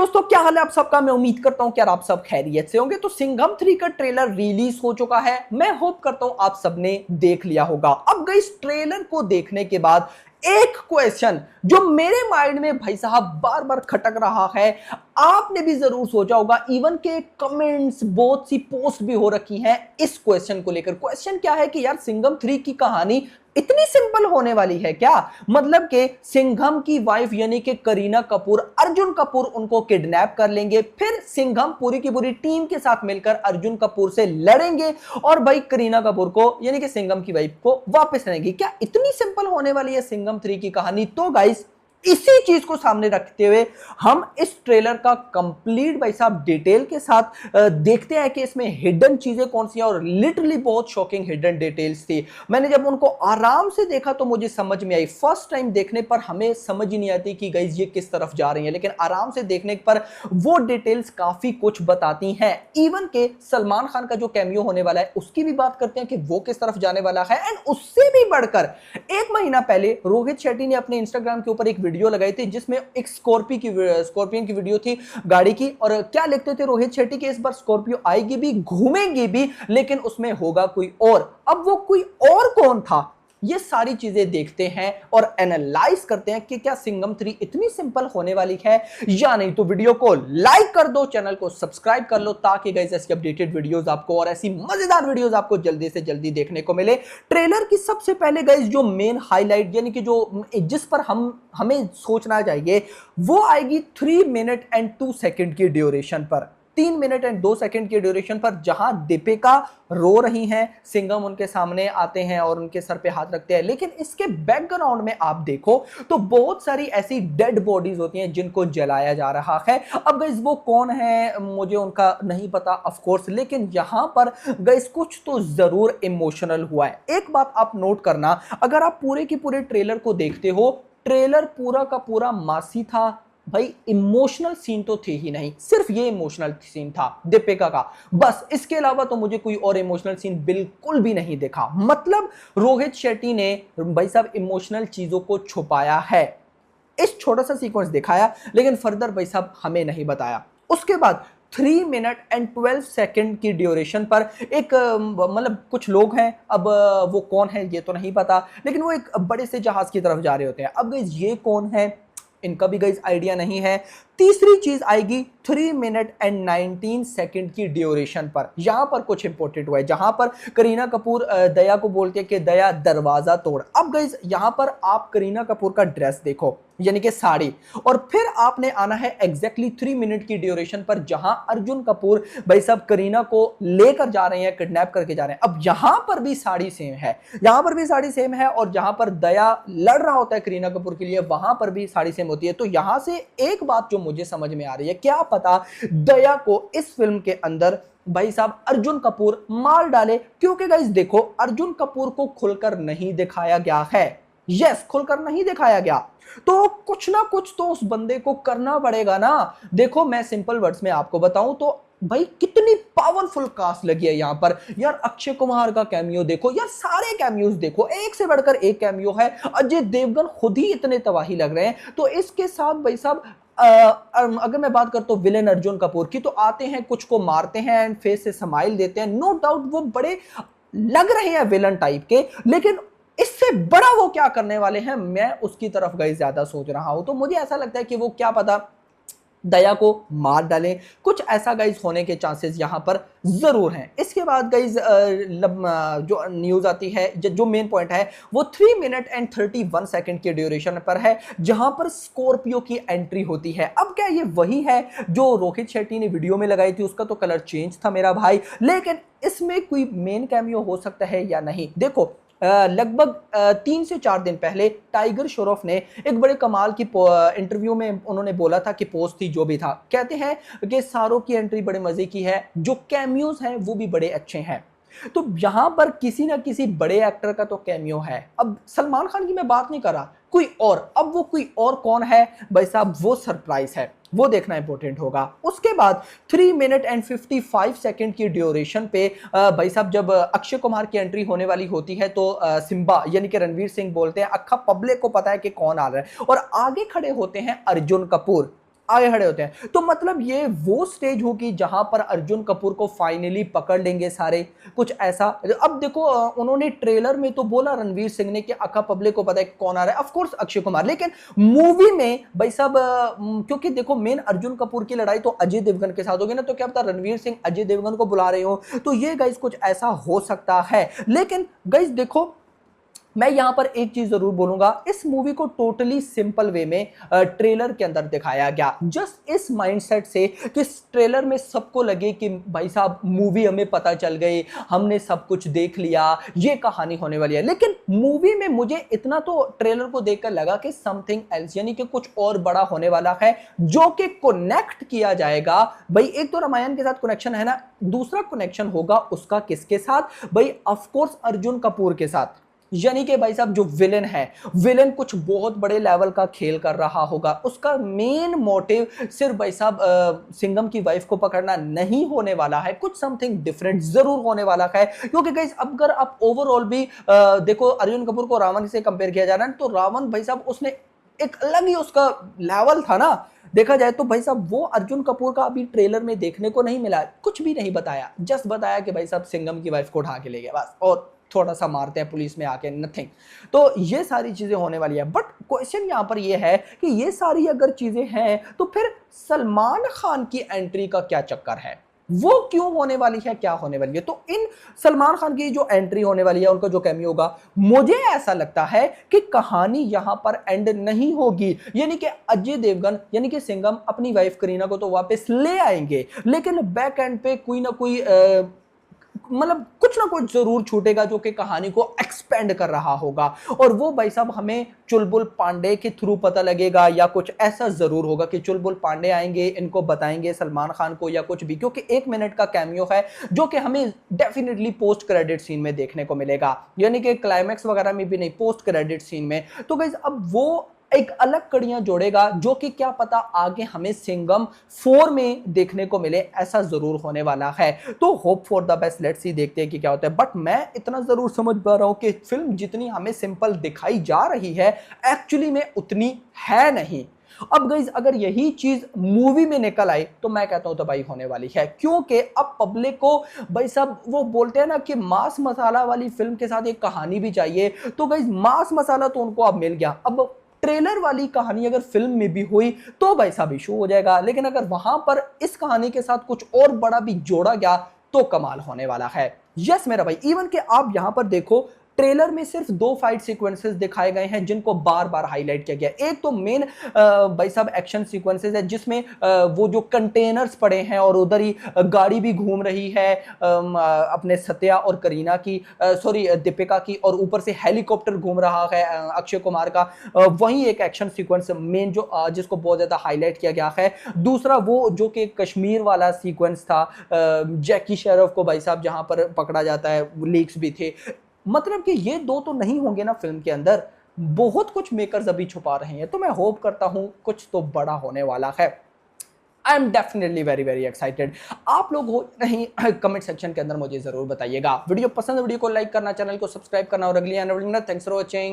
दोस्तों, क्या हाल है आप सबका। मैं उम्मीद करता हूं कि आप सब खैरियत से होंगे। तो सिंघम 3 का ट्रेलर रिलीज हो चुका है। मैं होप करता हूं आप सबने देख लिया होगा। अब गाइस, ट्रेलर को देखने के बाद एक क्वेश्चन जो मेरे माइंड में भाई साहब बार बार खटक रहा है, आपने भी जरूर सोचा होगा, इवन के कमेंट्स, बहुत सी पोस्ट भी हो रखी हैं इस क्वेश्चन को लेकर। क्वेश्चन क्या है कि यार, सिंघम 3 की कहानी इतनी सिंपल होने वाली है क्या? मतलब कि सिंघम की वाइफ यानी कि करीना कपूर, अर्जुन कपूर उनको किडनैप कर लेंगे, फिर सिंघम पूरी की पूरी टीम के साथ मिलकर अर्जुन कपूर से लड़ेंगे और भाई करीना कपूर को यानी कि सिंघम की वाइफ को वापस लाएंगे। क्या इतनी सिंपल होने वाली है सिंघम 3 की कहानी? तो गाइस, इसी चीज को सामने रखते हुए हम इस ट्रेलर का कंप्लीट भाई साहब डिटेल के साथ देखते हैं कि इसमें हिडन चीजें कौन सी हैं। और लिटरली बहुत शॉकिंग हिडन डिटेल्स थी। मैंने जब उनको आराम से देखा तो मुझे समझ में आई। फर्स्ट टाइम देखने पर हमें समझ ही नहीं आती कि गाइस ये किस तरफ जा रही है, लेकिन आराम से देखने पर वो डिटेल्स काफी कुछ बताती हैं। इवन के सलमान खान का जो कैमियो होने वाला है उसकी भी बात करते हैं कि वो किस तरफ जाने वाला है। एंड उससे भी बढ़कर एक महीना पहले रोहित शेट्टी ने अपने इंस्टाग्राम के ऊपर एक वीडियो लगाई थी जिसमें एक स्कॉर्पियन की वीडियो थी गाड़ी की। और क्या लिखते थे रोहित शेट्टी कि इस बार स्कॉर्पियो आएगी भी, घूमेगी भी, लेकिन उसमें होगा कोई और। अब वो कोई और कौन था? ये सारी चीजें देखते हैं और एनालाइज करते हैं कि क्या सिंघम 3 इतनी सिंपल होने वाली है या नहीं। तो वीडियो को लाइक कर दो, चैनल को सब्सक्राइब कर लो, ताकि गाइस ऐसी अपडेटेड वीडियोस आपको और ऐसी मजेदार वीडियोस आपको जल्दी से जल्दी देखने को मिले। ट्रेलर की सबसे पहले गाइस जो मेन हाईलाइट यानी कि जो जिस पर हमें सोचना चाहिए, वो आएगी 3 मिनट एंड 2 सेकंड की ड्यूरेशन पर। 3 मिनट एंड 2 सेकंड की ड्यूरेशन पर, जहां दीपिका रो रही हैं, सिंघम उनके सामने आते हैं और उनके सर पे हाथ रखते हैं। लेकिन इसके बैकग्राउंड में आप देखो तो बहुत सारी ऐसी डेड बॉडीज होती हैं जिनको जलाया जा रहा है। अब गाइस वो कौन है मुझे उनका नहीं पता ऑफ कोर्स, लेकिन यहां पर गाइस कुछ तो जरूर इमोशनल हुआ है। एक बात आप नोट करना, अगर आप पूरे की पूरे ट्रेलर को देखते हो, ट्रेलर पूरा का पूरा मासी था भाई। इमोशनल सीन तो थे ही नहीं, सिर्फ ये इमोशनल सीन था दीपिका का, बस। इसके अलावा तो मुझे कोई और इमोशनल सीन बिल्कुल भी नहीं देखा। मतलब रोहित शेट्टी ने भाई साहब इमोशनल चीजों को छुपाया है। इस छोटा सा सीक्वेंस दिखाया, लेकिन फर्दर भाई साहब हमें नहीं बताया। उसके बाद 3 मिनट एंड 12 सेकंड की ड्यूरेशन पर एक मतलब कुछ लोग हैं, अब वो कौन है ये तो नहीं पता, लेकिन वो एक बड़े से जहाज की तरफ जा रहे होते हैं। अब गाइस ये कौन है इनका भी गाइस आइडिया नहीं है। तीसरी चीज आएगी 3 मिनट एंड 19 सेकंड की ड्यूरेशन पर। यहां पर कुछ इंपॉर्टेंट हुआ है, जहां पर करीना कपूर दया को बोलते हैं कि दया दरवाजा तोड़। अब गाइस यहां पर आप करीना कपूर का ड्रेस देखो, यानी कि साड़ी, और फिर आपने आना है एग्जैक्टली 3 मिनट की ड्यूरेशन पर, जहां अर्जुन कपूर भाई साहब करीना को लेकर जा रहे हैं, किडनैप करके जा रहे हैं। अब यहां पर भी साड़ी सेम है, यहां पर भी साड़ी सेम है, और जहां पर दया लड़ रहा होता है करीना कपूर के लिए, वहां पर भी साड़ी सेम होती है। तो यहां से एक बात जो मुझे समझ में आ रही है, क्या पता दया को इस फिल्म के अंदर भाई साहब अर्जुन कपूर मार डाले। क्योंकि गाइस देखो, अर्जुन कपूर को खुलकर नहीं दिखाया गया है। यस, खुलकर नहीं दिखाया गया, तो कुछ ना कुछ तो उस बंदे को करना पड़ेगा ना। देखो, मैं सिंपल वर्ड्स में आपको बताऊं तो भाई कितनी पावरफुल कास्ट लगी है यहां पर। यार अक्षय कुमार का कैमियो देखो, यार सारे कैमियोज देखो, एक से बढ़कर एक कैमियो है। अजय देवगन खुद ही इतने तबाही लग रहे हैं, तो इसके साथ भाई साहब अगर मैं बात करता हूं विलेन अर्जुन कपूर की, तो आते हैं, कुछ को मारते हैं एंड फेस से स्माइल देते हैं। नो डाउट वो बड़े लग रहे हैं विलन टाइप के, लेकिन इससे बड़ा वो क्या करने वाले हैं, मैं उसकी तरफ गई ज्यादा सोच रहा हूं। तो मुझे ऐसा लगता है कि वो क्या पता दया को मार डालें, कुछ ऐसा गाइज होने के चांसेस यहां पर जरूर हैं। इसके बाद गाइज जो न्यूज आती है, जो मेन पॉइंट है, वो 3 मिनट एंड 31 सेकंड के ड्यूरेशन पर है, जहां पर स्कॉर्पियो की एंट्री होती है। अब क्या ये वही है जो रोहित शेट्टी ने वीडियो में लगाई थी? उसका तो कलर चेंज था मेरा भाई, लेकिन इसमें कोई मेन कैमियो हो सकता है या नहीं। देखो, लगभग 3 से 4 दिन पहले टाइगर श्रॉफ ने एक बड़े कमाल की इंटरव्यू में उन्होंने बोला था कि पोस्ट थी जो भी था, कहते हैं कि सारों की एंट्री बड़े मजे की है, जो कैमियोज हैं वो भी बड़े अच्छे हैं। तो यहां पर किसी ना किसी बड़े एक्टर का तो कैमियो है। अब सलमान खान की मैं बात नहीं कर रहा, कोई और। अब वो कोई और कौन है भाई साहब, वो सरप्राइज है, वो देखना इंपॉर्टेंट होगा। उसके बाद 3 मिनट एंड 55 सेकंड की ड्यूरेशन पे भाई साहब जब अक्षय कुमार की एंट्री होने वाली होती है, तो सिम्बा यानी कि रणवीर सिंह बोलते हैं, अक्खा पब्लिक को पता है कि कौन आ रहा है, और आगे खड़े होते हैं अर्जुन कपूर। आगे खड़े होते हैं। तो मतलब ये वो स्टेज होगी जहां पर अर्जुन कपूर को फाइनली पकड़ लेंगे सारे, कुछ ऐसा। अब देखो उन्होंने ट्रेलर में तो बोला रणवीर सिंह ने कि अका पब्लिक को पता है कौन आ रहा है, ऑफ कोर्स अक्षय कुमार, लेकिन मूवी में भाई साहब क्योंकि देखो मेन अर्जुन कपूर की लड़ाई तो अजय देवगन के साथ होगी ना, तो क्या पता रणवीर सिंह अजय देवगन को बुला रहे हो, तो ये गाइस कुछ ऐसा हो सकता है। लेकिन गाइस देखो मैं यहां पर एक चीज जरूर बोलूंगा, इस मूवी को टोटली सिंपल वे में ट्रेलर के अंदर दिखाया गया, जस्ट इस माइंडसेट से कि ट्रेलर में सबको लगे कि भाई साहब मूवी हमें पता चल गई, हमने सब कुछ देख लिया, ये कहानी होने वाली है। लेकिन मूवी में मुझे इतना तो ट्रेलर को देखकर लगा कि समथिंग एल्स, यानी कि कुछ और बड़ा होने वाला है, जो कि कनेक्ट किया जाएगा। भाई एक तो रामायण के साथ कनेक्शन है ना, दूसरा कनेक्शन होगा उसका किसके साथ, भाई ऑफ कोर्स अर्जुन कपूर के साथ। यानी कि भाई साहब जो विलेन है, विलेन कुछ बहुत बड़े लेवल का खेल कर रहा होगा, उसका मेन मोटिव सिर्फ भाई साहब सिंघम की वाइफ को पकड़ना नहीं होने वाला है, कुछ समथिंग डिफरेंट जरूर होने वाला है। क्योंकि गाइस अगर आप ओवरऑल भी देखो अर्जुन कपूर को रावण से कंपेयर किया जा रहा है, तो रावण भाई साहब उसने एक अलग ही उसका लेवल था ना, देखा जाए तो भाई साहब वो अर्जुन कपूर का अभी ट्रेलर में देखने को नहीं मिला, कुछ भी नहीं बताया, जस्ट बताया कि भाई साहब सिंघम की वाइफ को उठा के ले गया बस, और थोड़ा सा मारते हैं पुलिस में आके, नथिंग। तो ये सारी चीजें होने वाली है। बट क्वेश्चन यहां पर ये है कि ये सारी अगर चीजें हैं तो फिर सलमान खान की एंट्री का क्या चक्कर है, वो क्यों होने वाली है, क्या होने वाली है। तो इन सलमान खान की जो एंट्री होने वाली है, उनका जो कैमियो होगा, मुझे ऐसा लगता है कि कहानी यहां पर एंड नहीं होगी, यानी कि अजय देवगन यानी कि सिंघम अपनी वाइफ करीना को तो वापस ले आएंगे, लेकिन बैक एंड पे कोई ना कोई मतलब कुछ ना कुछ जरूर छूटेगा जो कि कहानी को एक्सपेंड कर रहा होगा, और वो भाई साहब हमें चुलबुल पांडे के थ्रू पता लगेगा, या कुछ ऐसा जरूर होगा कि चुलबुल पांडे आएंगे, इनको बताएंगे सलमान खान को या कुछ भी, क्योंकि 1 मिनट का कैमियो है जो कि हमें डेफिनेटली पोस्ट क्रेडिट सीन में देखने को मिलेगा, यानी कि क्लाइमैक्स वगैरह में भी नहीं, पोस्ट क्रेडिट सीन में। तो गाइस अब वो एक अलग कड़ियां जोड़ेगा, जो कि क्या पता आगे हमें सिंघम 4 में देखने को मिले, ऐसा जरूर होने वाला है। तो hope for the best, let's see, देखते हैं कि क्या होता है। बट मैं इतना जरूर समझ पा रहा हूं कि फिल्म जितनी हमें सिंपल दिखाई जा रही है, एक्चुअली में उतनी है नहीं। अब गाइस अगर यही चीज मूवी में निकल आई तो मैं कहता हूं तो भाई होने वाली है, क्योंकि अब पब्लिक को भाई साहब वो बोलते हैं ना कि मास मसाला वाली फिल्म के साथ एक कहानी भी चाहिए, तो गाइस मास मसाला तो उनको अब मिल गया, अब ट्रेलर वाली कहानी अगर फिल्म में भी हुई तो भाई साहब इशू हो जाएगा, लेकिन अगर वहां पर इस कहानी के साथ कुछ और बड़ा भी जोड़ा गया तो कमाल होने वाला है। यस मेरा भाई, इवन कि आप यहां पर देखो ट्रेलर में सिर्फ 2 फाइट सीक्वेंसेस दिखाए गए हैं जिनको बार बार हाईलाइट किया गया। एक तो मेन भाई साहब एक्शन सीक्वेंसेस है जिसमें वो जो कंटेनर्स पड़े हैं और उधर ही गाड़ी भी घूम रही है अपने सत्या और करीना की, सॉरी दीपिका की, और ऊपर से हेलीकॉप्टर घूम रहा है अक्षय कुमार का, वही एक एक्शन सीक्वेंस मेन जो जिसको बहुत ज्यादा हाईलाइट किया गया है। दूसरा वो जो कि कश्मीर वाला सीक्वेंस था, जैकी शेरफ को भाई साहब जहां पर पकड़ा जाता है, लीक्स भी थे। मतलब कि ये 2 तो नहीं होंगे ना फिल्म के अंदर, बहुत कुछ मेकर्स अभी छुपा रहे हैं, तो मैं होप करता हूं कुछ तो बड़ा होने वाला है। I am definitely very very excited. आप लोग हो नहीं कमेंट सेक्शन के अंदर मुझे जरूर बताइएगा। वीडियो पसंद है, वीडियो को लाइक करना, चैनल को सब्सक्राइब करना, और अगली आने वाली थैंक्स फॉर वॉचिंग।